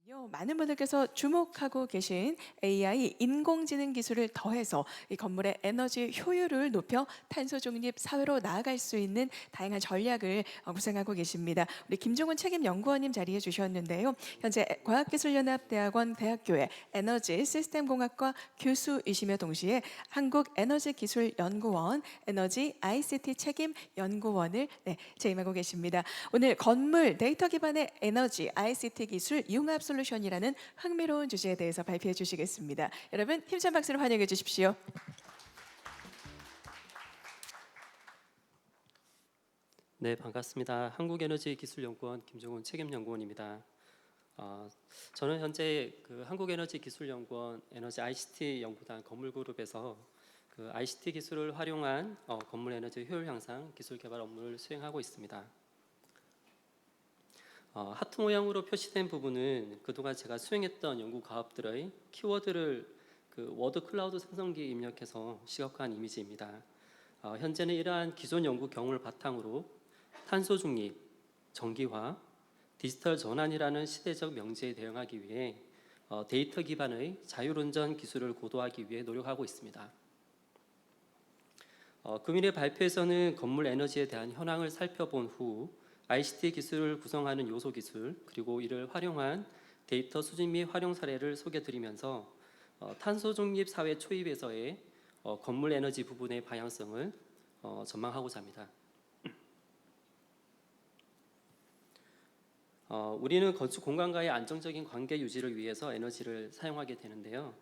많은 분들께서 주목하고 계신 AI 인공지능 기술을 더해서 이 건물의 에너지 효율을 높여 탄소 중립 사회로 나아갈 수 있는 다양한 전략을 구상하고 계십니다. 우리 김종훈 책임연구원님 자리해 주셨는데요. 현재 과학기술연합대학원 대학교의 에너지 시스템공학과 교수이시며 동시에 한국에너지기술연구원 에너지 ICT 책임연구원을 재임하고 계십니다. 오늘 건물 데이터 기반의 에너지 ICT 기술 융합 솔루션이라는 흥미로운 주제에 대해서 발표해 주시겠습니다. 여러분 힘찬 박수로 환영해 주십시오. 네, 반갑습니다. 한국에너지기술연구원 김종훈 책임연구원입니다. 저는 현재 한국에너지기술연구원 에너지 ICT 연구단 건물그룹에서 ICT 기술을 활용한 건물 에너지 효율 향상 기술 개발 업무를 수행하고 있습니다. 하트 모양으로 표시된 부분은 그동안 제가 수행했던 연구 과업들의 키워드를 워드 클라우드 생성기에 입력해서 시각화한 이미지입니다. 현재는 이러한 기존 연구 경험을 바탕으로 탄소 중립, 전기화, 디지털 전환이라는 시대적 명제에 대응하기 위해 데이터 기반의 자율운전 기술을 고도화하기 위해 노력하고 있습니다. 금일의 발표에서는 건물 에너지에 대한 현황을 살펴본 후 ICT 기술을 구성하는 요소 기술 그리고 이를 활용한 데이터 수집 및 활용 사례를 소개드리면서 탄소 중립 사회 초입에서의 건물 에너지 부분의 방향성을 전망하고자 합니다. 우리는 건축 공간과의 안정적인 관계 유지를 위해서 에너지를 사용하게 되는데요.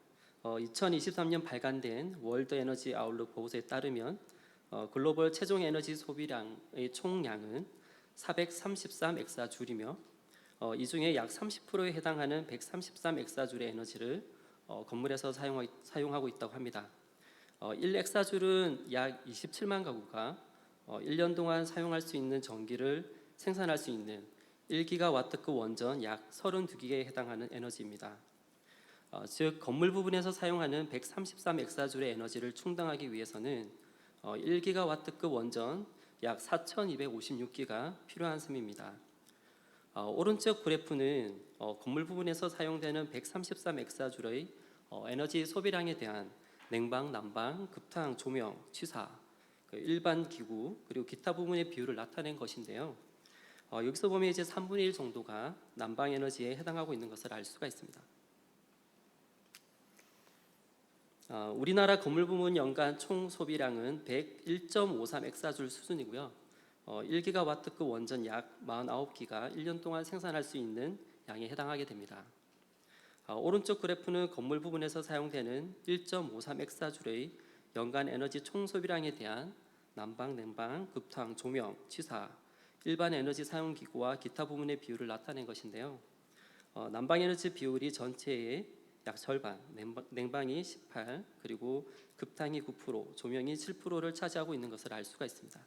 2023년 발간된 월드 에너지 아웃룩 보고서에 따르면 글로벌 최종 에너지 소비량의 총량은 433 엑사줄이며 이 중에 약 30%에 해당하는 133 엑사줄의 에너지를 건물에서 사용하고 있다고 합니다. 1 엑사줄은 약 27만 가구가 1년 동안 사용할 수 있는 전기를 생산할 수 있는 1기가와트급 원전 약 32기에 해당하는 에너지입니다. 즉 건물 부분에서 사용하는 133 엑사줄의 에너지를 충당하기 위해서는 1기가와트급 원전 약 4,256기가 필요한 셈입니다. 오른쪽 그래프는 건물 부분에서 사용되는 133 엑사줄의 에너지 소비량에 대한 냉방, 난방, 급탕, 조명, 취사, 일반 기구 그리고 기타 부분의 비율을 나타낸 것인데요. 여기서 보면 이제 3분의 1 정도가 난방 에너지에 해당하고 있는 것을 알 수가 있습니다. 우리나라 건물 부문 연간 총 소비량은 101.53 엑사줄 수준이고요. 1기가와트급 원전 약 49기가 1년 동안 생산할 수 있는 양에 해당하게 됩니다. 오른쪽 그래프는 건물 부분에서 사용되는 1.53 엑사줄의 연간 에너지 총 소비량에 대한 난방, 냉방, 급탕, 조명, 취사, 일반 에너지 사용 기구와 기타 부분의 비율을 나타낸 것인데요. 난방 에너지 비율이 전체의 약 절반, 냉방이 18, 그리고 급탕이 9%, 조명이 7%를 차지하고 있는 것을 알 수가 있습니다.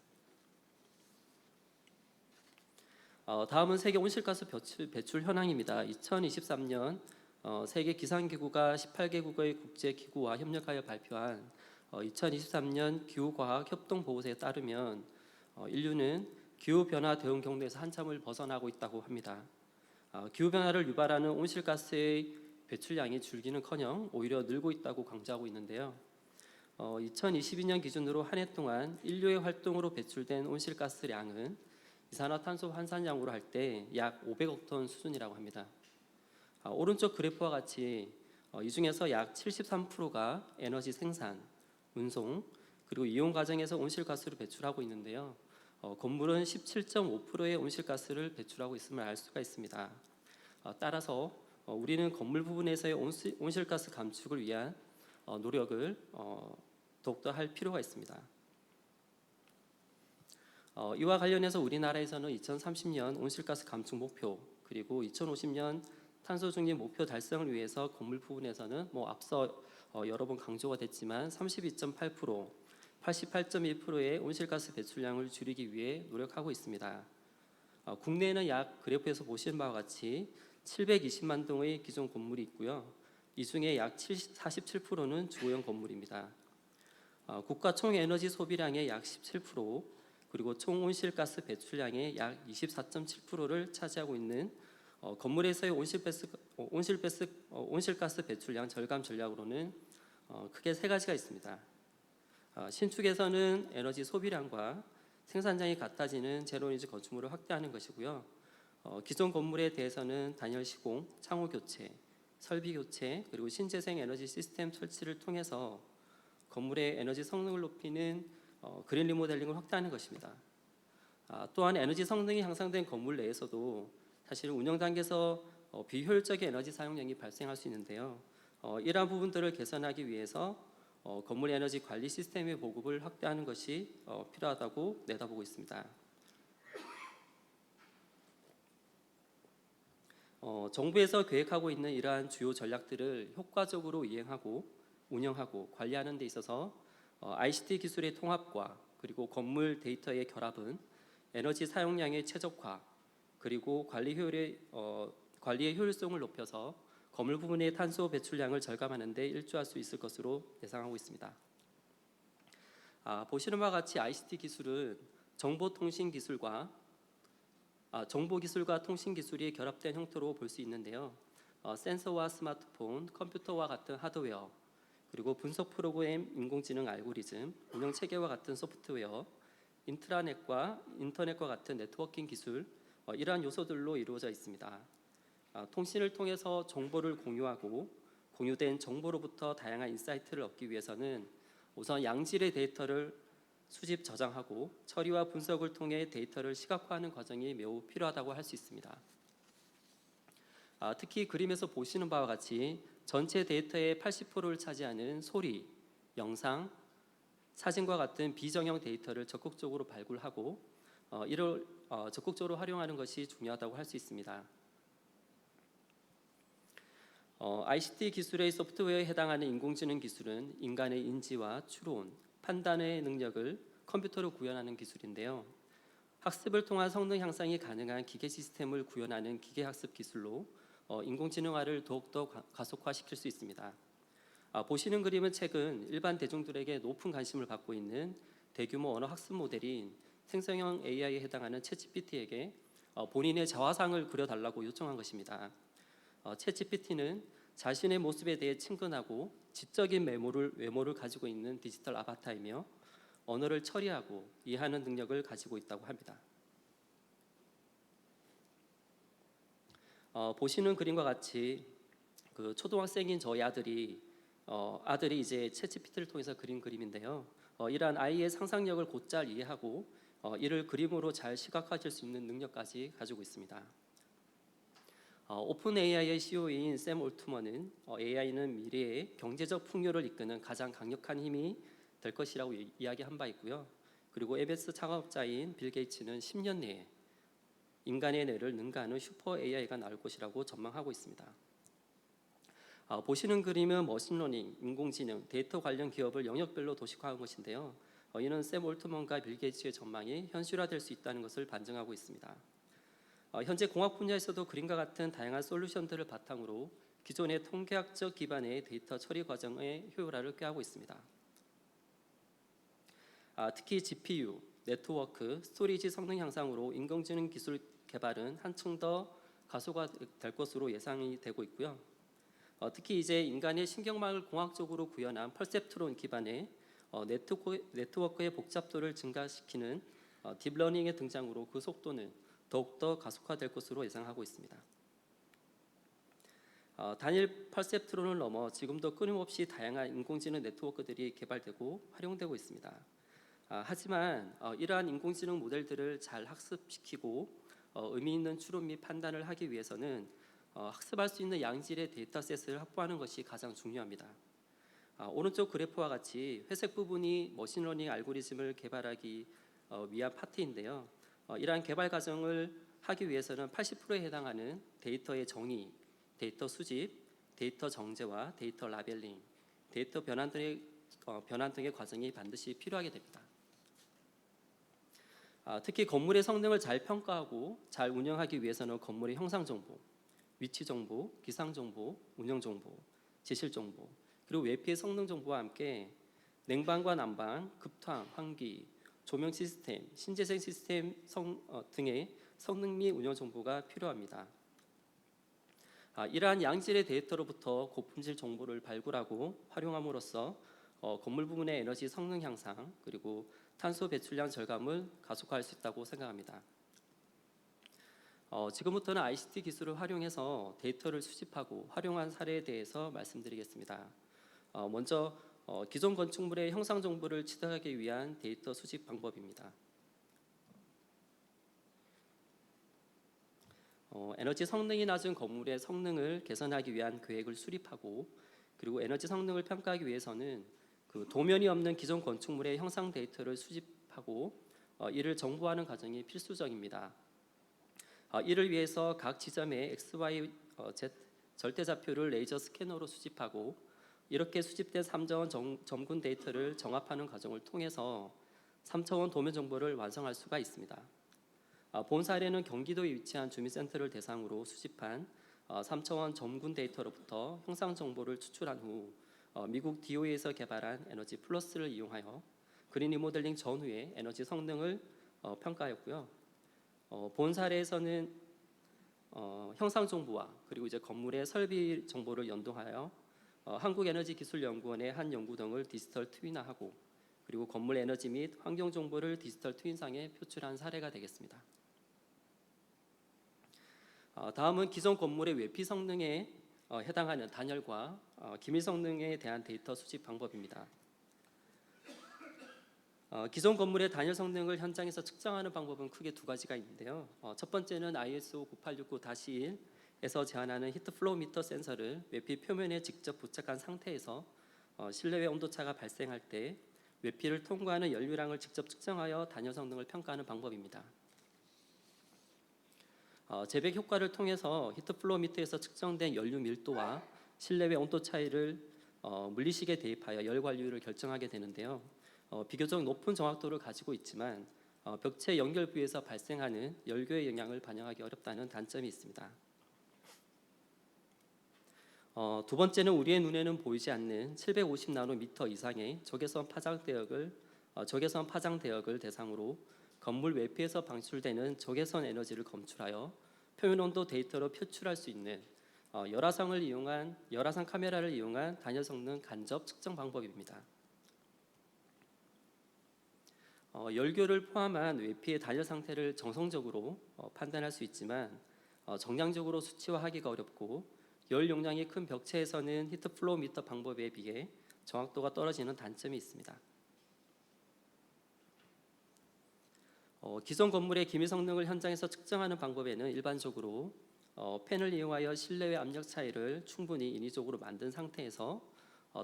다음은 세계 온실가스 배출 현황입니다. 2023년 세계 기상기구가 18개국의 국제기구와 협력하여 발표한 2023년 기후과학 협동보고서에 따르면 인류는 기후변화 대응 경로에서 한참을 벗어나고 있다고 합니다. 기후변화를 유발하는 온실가스의 배출량이 줄기는커녕 오히려 늘고 있다고 강조하고 있는데요. 2022년 기준으로 한 해 동안 인류의 활동으로 배출된 온실가스량은 이산화탄소 환산량으로 할 때 약 500억 톤 수준이라고 합니다. 오른쪽 그래프와 같이 이 중에서 약 73%가 에너지 생산, 운송, 그리고 이용 과정에서 온실가스를 배출하고 있는데요. 건물은 17.5%의 온실가스를 배출하고 있음을 알 수가 있습니다. 따라서 우리는 건물 부분에서의 온실가스 감축을 위한 노력을 더욱더 할 필요가 있습니다. 이와 관련해서 우리나라에서는 2030년 온실가스 감축 목표 그리고 2050년 탄소 중립 목표 달성을 위해서 건물 부분에서는 앞서 여러 번 강조가 됐지만 32.8%, 88.1%의 온실가스 배출량을 줄이기 위해 노력하고 있습니다. 국내에는 약 그래프에서 보시는 바와 같이 720만 동의 기존 건물이 있고요. 이 중에 약 47%는 주거용 건물입니다. 국가 총 에너지 소비량의 약 17%, 그리고 총 온실가스 배출량의 약 24.7%를 차지하고 있는 건물에서의 온실가스 배출량 절감 전략으로는 크게 세 가지가 있습니다. 신축에서는 에너지 소비량과 생산량이 같아지는 제로에너지 건축물을 확대하는 것이고요. 기존 건물에 대해서는 단열 시공, 창호 교체, 설비 교체, 그리고 신재생 에너지 시스템 설치를 통해서 건물의 에너지 성능을 높이는 그린 리모델링을 확대하는 것입니다. 또한 에너지 성능이 향상된 건물 내에서도 사실 운영 단계에서 비효율적인 에너지 사용량이 발생할 수 있는데요. 이러한 부분들을 개선하기 위해서 건물 에너지 관리 시스템의 보급을 확대하는 것이 필요하다고 내다보고 있습니다. 정부에서 계획하고 있는 이러한 주요 전략들을 효과적으로 이행하고 운영하고 관리하는 데 있어서 ICT 기술의 통합과 그리고 건물 데이터의 결합은 에너지 사용량의 최적화 그리고 관리의 효율성을 높여서 건물 부분의 탄소 배출량을 절감하는 데 일조할 수 있을 것으로 예상하고 있습니다. 보시는 바와 같이 ICT 기술은 정보기술과 통신기술이 결합된 형태로 볼 수 있는데요. 센서와 스마트폰, 컴퓨터와 같은 하드웨어, 그리고 분석 프로그램, 인공지능 알고리즘, 운영체계와 같은 소프트웨어, 인터넷과 같은 네트워킹 기술, 이러한 요소들로 이루어져 있습니다. 통신을 통해서 정보를 공유하고 공유된 정보로부터 다양한 인사이트를 얻기 위해서는 우선 양질의 데이터를 수집, 저장하고 처리와 분석을 통해 데이터를 시각화하는 과정이 매우 필요하다고 할 수 있습니다. 특히 그림에서 보시는 바와 같이 전체 데이터의 80%를 차지하는 소리, 영상, 사진과 같은 비정형 데이터를 적극적으로 발굴하고 이를 적극적으로 활용하는 것이 중요하다고 할 수 있습니다. ICT 기술의 소프트웨어에 해당하는 인공지능 기술은 인간의 인지와 추론, 판단의 능력을 컴퓨터로 구현하는 기술인데요. 학습을 통한 성능 향상이 가능한 기계 시스템을 구현하는 기계학습 기술로 인공지능화를 더욱더 가속화시킬 수 있습니다. 보시는 그림은 최근 일반 대중들에게 높은 관심을 받고 있는 대규모 언어 학습 모델인 생성형 AI에 해당하는 챗GPT에게 본인의 자화상을 그려달라고 요청한 것입니다. 챗GPT는 자신의 모습에 대해 친근하고 지적인 외모를 가지고 있는 디지털 아바타이며 언어를 처리하고 이해하는 능력을 가지고 있다고 합니다. 보시는 그림과 같이 초등학생인 저희 아들이 이제 챗GPT를 통해서 그린 그림인데요. 이러한 아이의 상상력을 곧잘 이해하고 이를 그림으로 잘 시각화할 수 있는 능력까지 가지고 있습니다. 오픈 AI의 CEO인 샘 올트먼은 AI는 미래의 경제적 풍요를 이끄는 가장 강력한 힘이 될 것이라고 이야기한 바 있고요. 그리고 MS 창업자인 빌 게이츠는 10년 내에 인간의 뇌를 능가하는 슈퍼 AI가 나올 것이라고 전망하고 있습니다. 보시는 그림은 머신러닝, 인공지능, 데이터 관련 기업을 영역별로 도식화한 것인데요. 이는 샘 올트먼과 빌 게이츠의 전망이 현실화될 수 있다는 것을 반증하고 있습니다. 현재 공학 분야에서도 그림과 같은 다양한 솔루션들을 바탕으로 기존의 통계학적 기반의 데이터 처리 과정의 효율화를 꾀하고 있습니다. 특히 GPU, 네트워크, 스토리지 성능 향상으로 인공지능 기술 개발은 한층 더 가속화될 것으로 예상이 되고 있고요. 특히 이제 인간의 신경망을 공학적으로 구현한 퍼셉트론 기반의 네트워크의 복잡도를 증가시키는 딥러닝의 등장으로 그 속도는 더욱더 가속화될 것으로 예상하고 있습니다. 단일 퍼셉트론을 넘어 지금도 끊임없이 다양한 인공지능 네트워크들이 개발되고 활용되고 있습니다. 하지만 이러한 인공지능 모델들을 잘 학습시키고 의미 있는 추론 및 판단을 하기 위해서는 학습할 수 있는 양질의 데이터셋을 확보하는 것이 가장 중요합니다. 오른쪽 그래프와 같이 회색 부분이 머신러닝 알고리즘을 개발하기 위한 파트인데요. 이러한 개발 과정을 하기 위해서는 80%에 해당하는 데이터의 정의, 데이터 수집, 데이터 정제와 데이터 라벨링, 데이터 변환 등의 과정이 반드시 필요하게 됩니다. 특히 건물의 성능을 잘 평가하고 잘 운영하기 위해서는 건물의 형상 정보, 위치 정보, 기상 정보, 운영 정보, 지실 정보, 그리고 외피의 성능 정보와 함께 냉방과 난방, 급탕, 환기, 조명 시스템, 신재생 시스템 등의 성능 및 운영 정보가 필요합니다. 이러한 양질의 데이터로부터 고품질 정보를 발굴하고 활용함으로써 건물 부분의 에너지 성능 향상 그리고 탄소 배출량 절감을 가속화할 수 있다고 생각합니다. 지금부터는 ICT 기술을 활용해서 데이터를 수집하고 활용한 사례에 대해서 말씀드리겠습니다. 먼저 기존 건축물의 형상 정보를 취득하기 위한 데이터 수집 방법입니다. 에너지 성능이 낮은 건물의 성능을 개선하기 위한 계획을 수립하고 그리고 에너지 성능을 평가하기 위해서는 그 도면이 없는 기존 건축물의 형상 데이터를 수집하고 이를 정보화하는 과정이 필수적입니다. 이를 위해서 각 지점의 X, Y, Z 절대좌표를 레이저 스캐너로 수집하고 이렇게 수집된 3차원 점군 데이터를 정합하는 과정을 통해서 3차원 도면 정보를 완성할 수가 있습니다. 본 사례는 경기도에 위치한 주민센터를 대상으로 수집한 3차원 점군 데이터로부터 형상 정보를 추출한 후 미국 DOE에서 개발한 에너지 플러스를 이용하여 그린 리모델링 전후의 에너지 성능을 평가하였고요. 본 사례에서는 형상 정보와 그리고 이제 건물의 설비 정보를 연동하여 한국에너지기술연구원의 한 연구등을 디지털 트윈화하고 그리고 건물 에너지 및 환경 정보를 디지털 트윈상에 표출한 사례가 되겠습니다. 다음은 기존 건물의 외피 성능에 해당하는 단열과 기밀 성능에 대한 데이터 수집 방법입니다. 기존 건물의 단열 성능을 현장에서 측정하는 방법은 크게 두 가지가 있는데요. 첫 번째는 ISO 9869-1에서 제한하는 히트 플로우 미터 센서를 외피 표면에 직접 부착한 상태에서 실내외 온도차가 발생할 때 외피를 통과하는 연료량을 직접 측정하여 단열 성능을 평가하는 방법입니다. 재백 효과를 통해서 히트 플로우 미터에서 측정된 연료 밀도와 실내외 온도 차이를 물리식에 대입하여 열 관리율을 결정하게 되는데요. 비교적 높은 정확도를 가지고 있지만 벽체 연결 부위에서 발생하는 열교의 영향을 반영하기 어렵다는 단점이 있습니다. 두 번째는 우리의 눈에는 보이지 않는 750 나노미터 이상의 적외선 파장 대역을 대상으로 건물 외피에서 방출되는 적외선 에너지를 검출하여 표면 온도 데이터로 표출할 수 있는 열화상 카메라를 이용한 단열 성능 간접 측정 방법입니다. 열교를 포함한 외피의 단열 상태를 정성적으로 판단할 수 있지만 정량적으로 수치화하기가 어렵고 열 용량이 큰 벽체에서는 히트 플로우 미터 방법에 비해 정확도가 떨어지는 단점이 있습니다. 기존 건물의 기밀 성능을 현장에서 측정하는 방법에는 일반적으로 팬을 이용하여 실내외 압력 차이를 충분히 인위적으로 만든 상태에서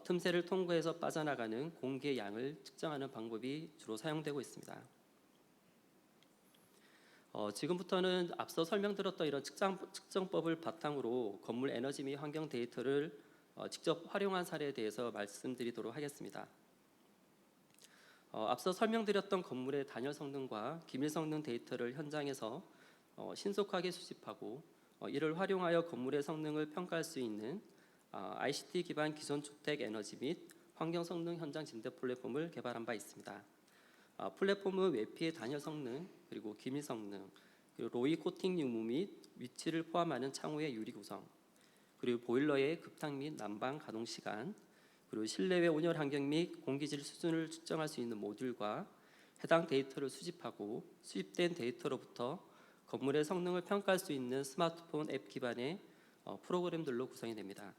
틈새를 통과해서 빠져나가는 공기의 양을 측정하는 방법이 주로 사용되고 있습니다. 지금부터는 앞서 설명드렸던 이런 측정법을 바탕으로 건물 에너지 및 환경 데이터를 직접 활용한 사례에 대해서 말씀드리도록 하겠습니다. 앞서 설명드렸던 건물의 단열 성능과 기밀 성능 데이터를 현장에서 신속하게 수집하고 이를 활용하여 건물의 성능을 평가할 수 있는 ICT 기반 기존 주택 에너지 및 환경 성능 현장 진대 플랫폼을 개발한 바 있습니다. 플랫폼은 외피의 단열 성능, 그리고 기밀 성능, 그리고 로이 코팅 유무 및 위치를 포함하는 창호의 유리 구성, 그리고 보일러의 급탕 및 난방 가동 시간, 그리고 실내외 온열 환경 및 공기질 수준을 측정할 수 있는 모듈과 해당 데이터를 수집하고 수집된 데이터로부터 건물의 성능을 평가할 수 있는 스마트폰 앱 기반의 프로그램들로 구성이 됩니다.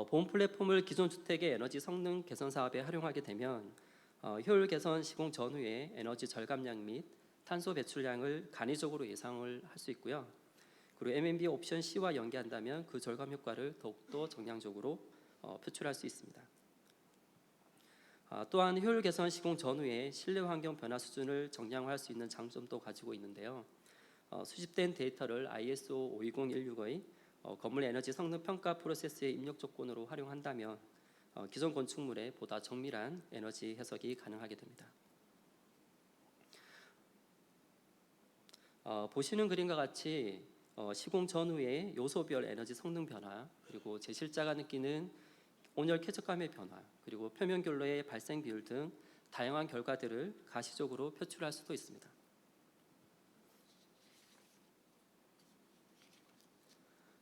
본 플랫폼을 기존 주택의 에너지 성능 개선 사업에 활용하게 되면 효율 개선 시공 전후에 에너지 절감량 및 탄소 배출량을 간이적으로 예상을 할 수 있고요. 그리고 M&B 옵션 C와 연계한다면 그 절감 효과를 더욱더 정량적으로 표출할 수 있습니다. 또한 효율 개선 시공 전후에 실내 환경 변화 수준을 정량화할 수 있는 장점도 가지고 있는데요. 수집된 데이터를 ISO 52016의 건물 에너지 성능 평가 프로세스의 입력 조건으로 활용한다면 기존 건축물에 보다 정밀한 에너지 해석이 가능하게 됩니다. 보시는 그림과 같이 시공 전후의 요소별 에너지 성능 변화, 그리고 제실자가 느끼는 온열 쾌적감의 변화, 그리고 표면 결로의 발생 비율 등 다양한 결과들을 가시적으로 표출할 수도 있습니다.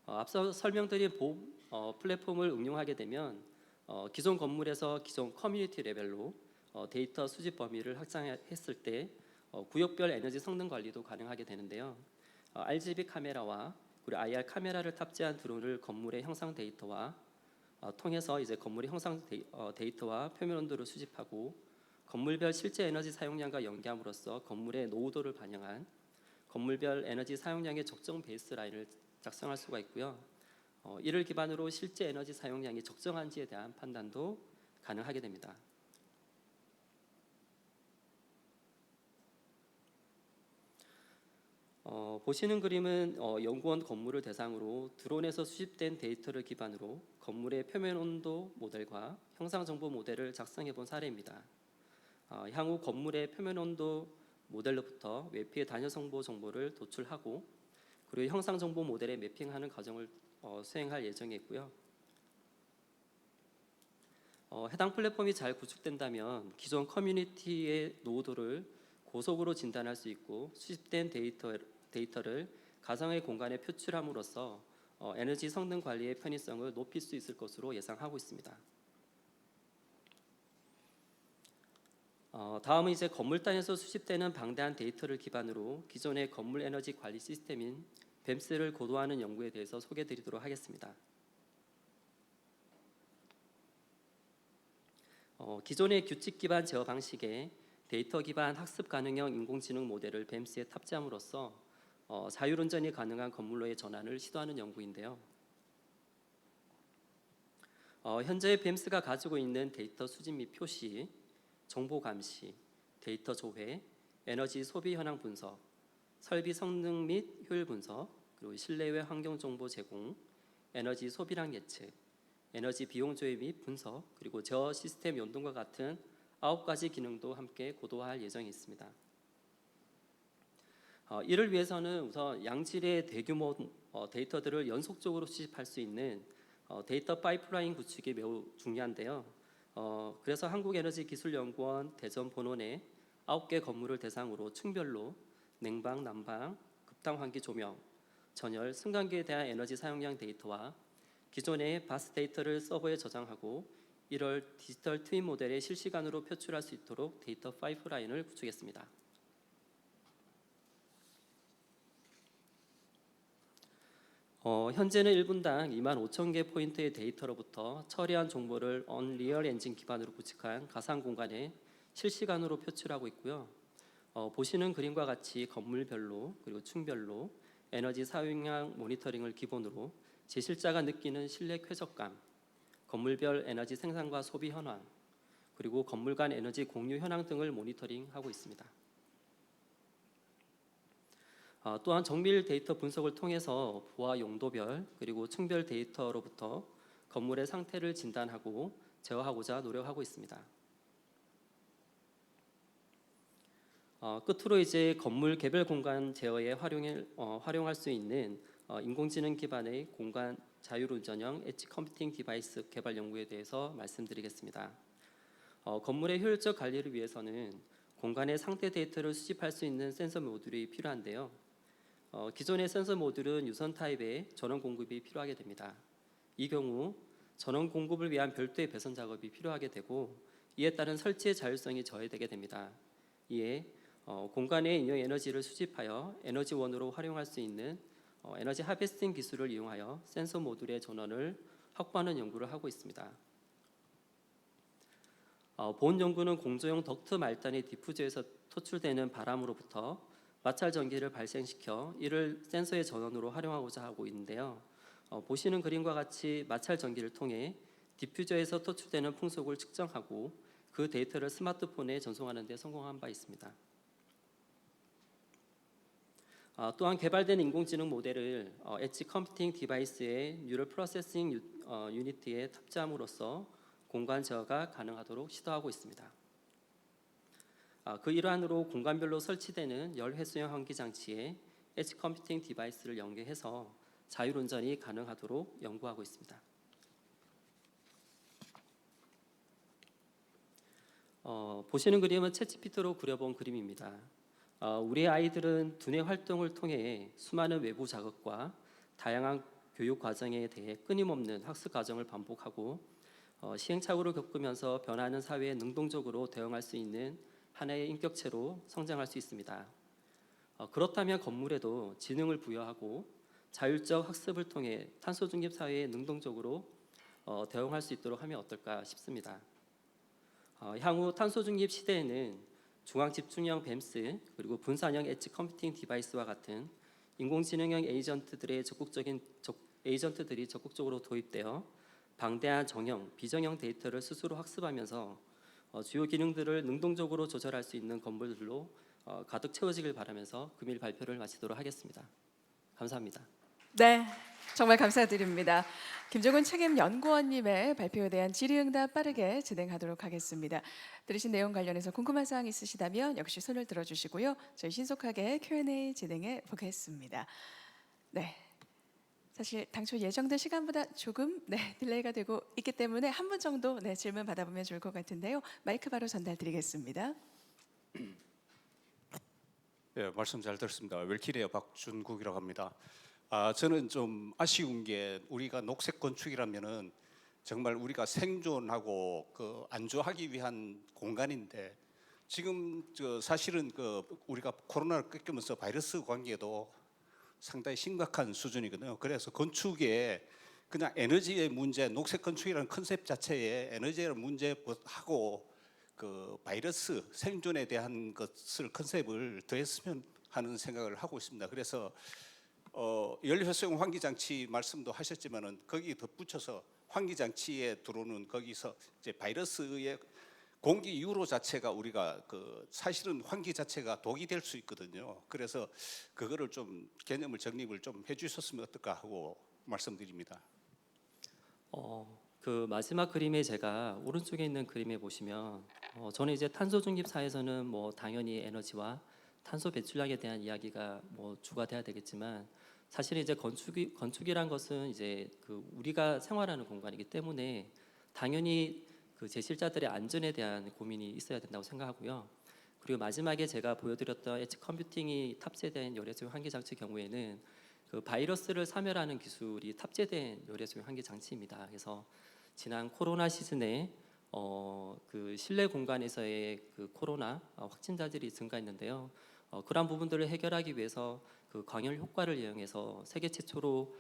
앞서 설명드린 플랫폼을 응용하게 되면 기존 건물에서 기존 커뮤니티 레벨로 데이터 수집 범위를 확장했을 때 구역별 에너지 성능 관리도 가능하게 되는데요. RGB 카메라와 그리고 IR 카메라를 탑재한 드론을 건물의 형상 데이터와 통해서 이제 건물의 형상 데이터와 표면 온도를 수집하고 건물별 실제 에너지 사용량과 연계함으로써 건물의 노후도를 반영한 건물별 에너지 사용량의 적정 베이스라인을 작성할 수가 있고요. 이를 기반으로 실제 에너지 사용량이 적정한지에 대한 판단도 가능하게 됩니다. 보시는 그림은 연구원 건물을 대상으로 드론에서 수집된 데이터를 기반으로 건물의 표면 온도 모델과 형상 정보 모델을 작성해 본 사례입니다. 향후 건물의 표면 온도 모델로부터 외피의 단열 정보를 도출하고 그리고 형상 정보 모델에 매핑하는 과정을 수행할 예정이고요. 해당 플랫폼이 잘 구축된다면 기존 커뮤니티의 노후도를 고속으로 진단할 수 있고 수집된 데이터를 가상의 공간에 표출함으로써 에너지 성능 관리의 편의성을 높일 수 있을 것으로 예상하고 있습니다. 다음은 이제 건물단에서 수집되는 방대한 데이터를 기반으로 기존의 건물 에너지 관리 시스템인 뱀스를 고도화하는 연구에 대해서 소개드리도록 하겠습니다. 기존의 규칙 기반 제어 방식에 데이터 기반 학습 가능형 인공지능 모델을 뱀스에 탑재함으로써 자율운전이 가능한 건물로의 전환을 시도하는 연구인데요. 현재 뱀스가 가지고 있는 데이터 수집 및 표시, 정보 감시, 데이터 조회, 에너지 소비 현황 분석, 설비 성능 및 효율 분석, 그리고 실내외 환경 정보 제공, 에너지 소비량 예측, 에너지 비용 조회 및 분석, 그리고 제어 시스템 연동과 같은 9가지 기능도 함께 고도화할 예정이 있습니다. 이를 위해서는 우선 양질의 대규모 데이터들을 연속적으로 수집할 수 있는 데이터 파이프라인 구축이 매우 중요한데요. 그래서 한국에너지기술연구원 대전 본원에 9개 건물을 대상으로 층별로 냉방, 난방, 급당 환기 조명, 전열, 승강기에 대한 에너지 사용량 데이터와 기존의 바스 데이터를 서버에 저장하고 이를 디지털 트윈 모델에 실시간으로 표출할 수 있도록 데이터 파이프라인을 구축했습니다. 현재는 1분당 25,000개 포인트의 데이터로부터 처리한 정보를 언리얼 엔진 기반으로 구축한 가상 공간에 실시간으로 표출하고 있고요. 보시는 그림과 같이 건물별로 그리고 층별로 에너지 사용량 모니터링을 기본으로 제실자가 느끼는 실내 쾌적감, 건물별 에너지 생산과 소비 현황, 그리고 건물 간 에너지 공유 현황 등을 모니터링하고 있습니다. 또한 정밀 데이터 분석을 통해서 부하 용도별 그리고 층별 데이터로부터 건물의 상태를 진단하고 제어하고자 노력하고 있습니다. 끝으로 이제 건물 개별 공간 제어에 활용할 수 있는 인공지능 기반의 공간 자율운전형 엣지 컴퓨팅 디바이스 개발 연구에 대해서 말씀드리겠습니다. 건물의 효율적 관리를 위해서는 공간의 상태 데이터를 수집할 수 있는 센서 모듈이 필요한데요. 기존의 센서 모듈은 유선 타입의 전원 공급이 필요하게 됩니다. 이 경우 전원 공급을 위한 별도의 배선 작업이 필요하게 되고 이에 따른 설치의 자율성이 저해되게 됩니다. 이에 공간의 인용 에너지를 수집하여 에너지원으로 활용할 수 있는 에너지 하베스팅 기술을 이용하여 센서 모듈의 전원을 확보하는 연구를 하고 있습니다. 본 연구는 공조용 덕트 말단의 디퓨저에서 토출되는 바람으로부터 마찰 전기를 발생시켜 이를 센서의 전원으로 활용하고자 하고 있는데요. 보시는 그림과 같이 마찰 전기를 통해 디퓨저에서 토출되는 풍속을 측정하고 그 데이터를 스마트폰에 전송하는 데 성공한 바 있습니다. 또한 개발된 인공지능 모델을 엣지 컴퓨팅 디바이스의 뉴럴 프로세싱 유니트에 탑재함으로써 공간 제어가 가능하도록 시도하고 있습니다. 그 일환으로 공간별로 설치되는 열 회수형 환기 장치에 엣지 컴퓨팅 디바이스를 연계해서 자율운전이 가능하도록 연구하고 있습니다. 보시는 그림은 챗GPT로 그려본 그림입니다. 우리 아이들은 두뇌 활동을 통해 수많은 외부 자극과 다양한 교육 과정에 대해 끊임없는 학습 과정을 반복하고 시행착오를 겪으면서 변하는 사회에 능동적으로 대응할 수 있는 하나의 인격체로 성장할 수 있습니다. 그렇다면 건물에도 지능을 부여하고 자율적 학습을 통해 탄소 중립 사회에 능동적으로 대응할 수 있도록 하면 어떨까 싶습니다. 향후 탄소 중립 시대에는 중앙 집중형 뱀스 그리고 분산형 엣지 컴퓨팅 디바이스와 같은 인공지능형 에이전트들이 적극적으로 도입되어 방대한 정형, 비정형 데이터를 스스로 학습하면서 주요 기능들을 능동적으로 조절할 수 있는 건물들로 가득 채워지길 바라면서 금일 발표를 마치도록 하겠습니다. 감사합니다. 네, 정말 감사드립니다. 김종훈 책임연구원님의 발표에 대한 질의응답 빠르게 진행하도록 하겠습니다. 들으신 내용 관련해서 궁금한 사항 있으시다면 역시 손을 들어주시고요. 저희 신속하게 Q&A 진행해 보겠습니다. 네, 사실 당초 예정된 시간보다 조금 딜레이가 되고 있기 때문에 한 분 정도 질문 받아보면 좋을 것 같은데요. 마이크 바로 전달드리겠습니다. 예, 말씀 잘 들었습니다. 웰키리의 박준국이라고 합니다. 저는 좀 아쉬운 게 우리가 녹색 건축이라면은 정말 우리가 생존하고 안주하기 위한 공간인데 지금 사실은 우리가 코로나를 겪으면서 바이러스 관계도 상당히 심각한 수준이거든요. 그래서 건축에 그냥 에너지의 문제, 녹색 건축이라는 컨셉 자체에 에너지의 문제하고 바이러스 생존에 대한 것을 컨셉을 더했으면 하는 생각을 하고 있습니다. 그래서 연료활성 환기장치 말씀도 하셨지만은 거기 덧붙여서 환기장치에 들어오는 거기서 이제 바이러스의 공기 유로 자체가 우리가 사실은 환기 자체가 독이 될 수 있거든요. 그래서 그거를 좀 개념을 정립을 좀 해주셨으면 어떨까 하고 말씀드립니다. 그 마지막 그림에 제가 오른쪽에 있는 그림에 보시면 저는 이제 탄소 중립 사회에서는 뭐 당연히 에너지와 탄소 배출량에 대한 이야기가 뭐 주가 돼야 되겠지만 사실 이제 건축이란 것은 이제 우리가 생활하는 공간이기 때문에 당연히 제실자들의 안전에 대한 고민이 있어야 된다고 생각하고요. 그리고 마지막에 제가 보여드렸던 엣지 컴퓨팅이 탑재된 열애소형 환기 장치 경우에는 바이러스를 사멸하는 기술이 탑재된 열애소형 환기 장치입니다. 그래서 지난 코로나 시즌에 실내 공간에서의 코로나 확진자들이 증가했는데요. 그러한 부분들을 해결하기 위해서 광열 효과를 이용해서 세계 최초로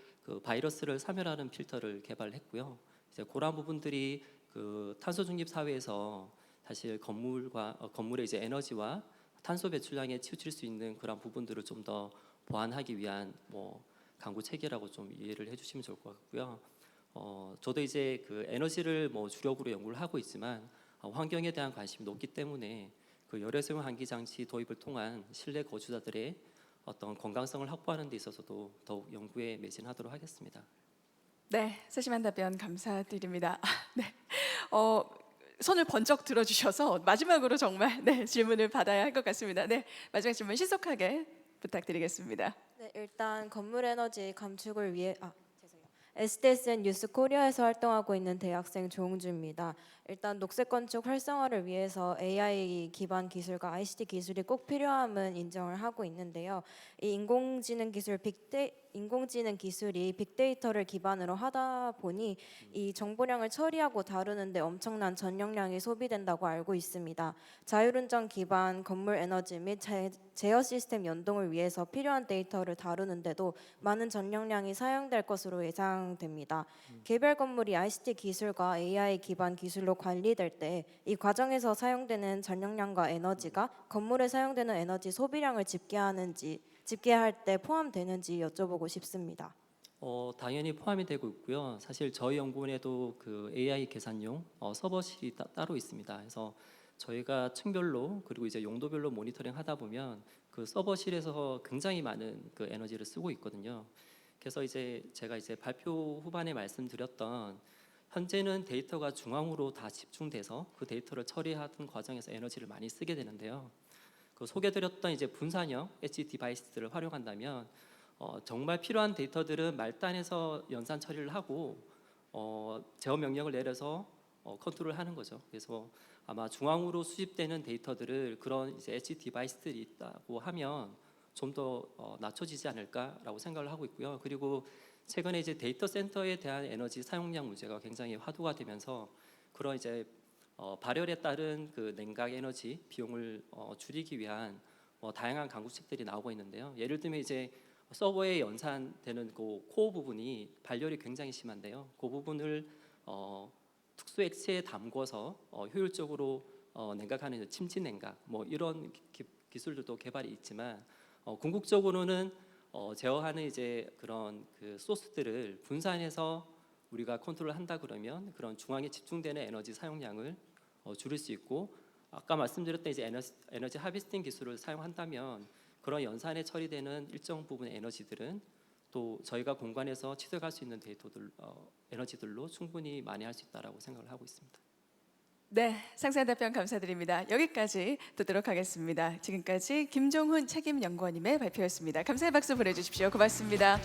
바이러스를 사멸하는 필터를 개발했고요. 이제 그러한 부분들이 탄소 중립 사회에서 사실 건물의 이제 에너지와 탄소 배출량에 치우칠 수 있는 그런 부분들을 좀 더 보완하기 위한 강구 체계라고 좀 이해를 해주시면 좋을 것 같고요. 저도 이제 에너지를 주력으로 연구를 하고 있지만 환경에 대한 관심이 높기 때문에 열애소형 환기 장치 도입을 통한 실내 거주자들의 어떤 건강성을 확보하는 데 있어서도 더욱 연구에 매진하도록 하겠습니다. 네, 세심한 답변 감사드립니다. 네, 손을 번쩍 들어주셔서 마지막으로 정말 질문을 받아야 할 것 같습니다. 네, 마지막 질문 신속하게 부탁드리겠습니다. 네, 일단 건물 에너지 감축을 위해 SDSN 뉴스 코리아에서 활동하고 있는 대학생 조홍주입니다. 일단 녹색 건축 활성화를 위해서 AI 기반 기술과 ICT 기술이 꼭 필요함은 인정을 하고 있는데요. 이 인공지능 기술이 빅데이터를 기반으로 하다 보니 이 정보량을 처리하고 다루는데 엄청난 전력량이 소비된다고 알고 있습니다. 자율운전 기반 건물 에너지 및 제어 시스템 연동을 위해서 필요한 데이터를 다루는데도 많은 전력량이 사용될 것으로 예상됩니다. 개별 건물이 ICT 기술과 AI 기반 기술로 관리될 때 이 과정에서 사용되는 전력량과 에너지가 건물에 사용되는 에너지 소비량을 집계할 때 포함되는지 여쭤보고 싶습니다. 당연히 포함이 되고 있고요. 사실 저희 연구원에도 AI 계산용 서버실이 따로 있습니다. 그래서 저희가 층별로 그리고 이제 용도별로 모니터링 하다 보면 서버실에서 굉장히 많은 에너지를 쓰고 있거든요. 그래서 제가 발표 후반에 말씀드렸던 현재는 데이터가 중앙으로 다 집중돼서 그 데이터를 처리하는 과정에서 에너지를 많이 쓰게 되는데요. 소개드렸던 분산형 엣지 디바이스들을 활용한다면 정말 필요한 데이터들은 말단에서 연산 처리를 하고 제어 명령을 내려서 컨트롤하는 거죠. 그래서 아마 중앙으로 수집되는 데이터들을 그런 엣지 디바이스들이 있다고 하면 좀 더 낮춰지지 않을까라고 생각을 하고 있고요. 그리고 최근에 이제 데이터 센터에 대한 에너지 사용량 문제가 굉장히 화두가 되면서 그런 이제 발열에 따른 그 냉각 에너지 비용을 줄이기 위한 다양한 강구책들이 나오고 있는데요. 예를 들면 이제 서버에 연산되는 그 코어 부분이 발열이 굉장히 심한데요. 그 부분을 특수 액체에 담궈서 효율적으로 냉각하는 침진 냉각 뭐 이런 기술들도 개발이 있지만 궁극적으로는 제어하는 이제 그런 그 소스들을 분산해서 우리가 컨트롤한다 그러면 그런 중앙에 집중되는 에너지 사용량을 줄일 수 있고 아까 말씀드렸던 이제 에너지 하비스팅 기술을 사용한다면 그런 연산에 처리되는 일정 부분의 에너지들은 또 저희가 공간에서 취득할 수 있는 데이터들 에너지들로 충분히 많이 할 수 있다라고 생각을 하고 있습니다. 네, 상세한 답변 감사드립니다. 여기까지 듣도록 하겠습니다. 지금까지 김종훈 책임연구원님의 발표였습니다. 감사의 박수 보내주십시오. 고맙습니다.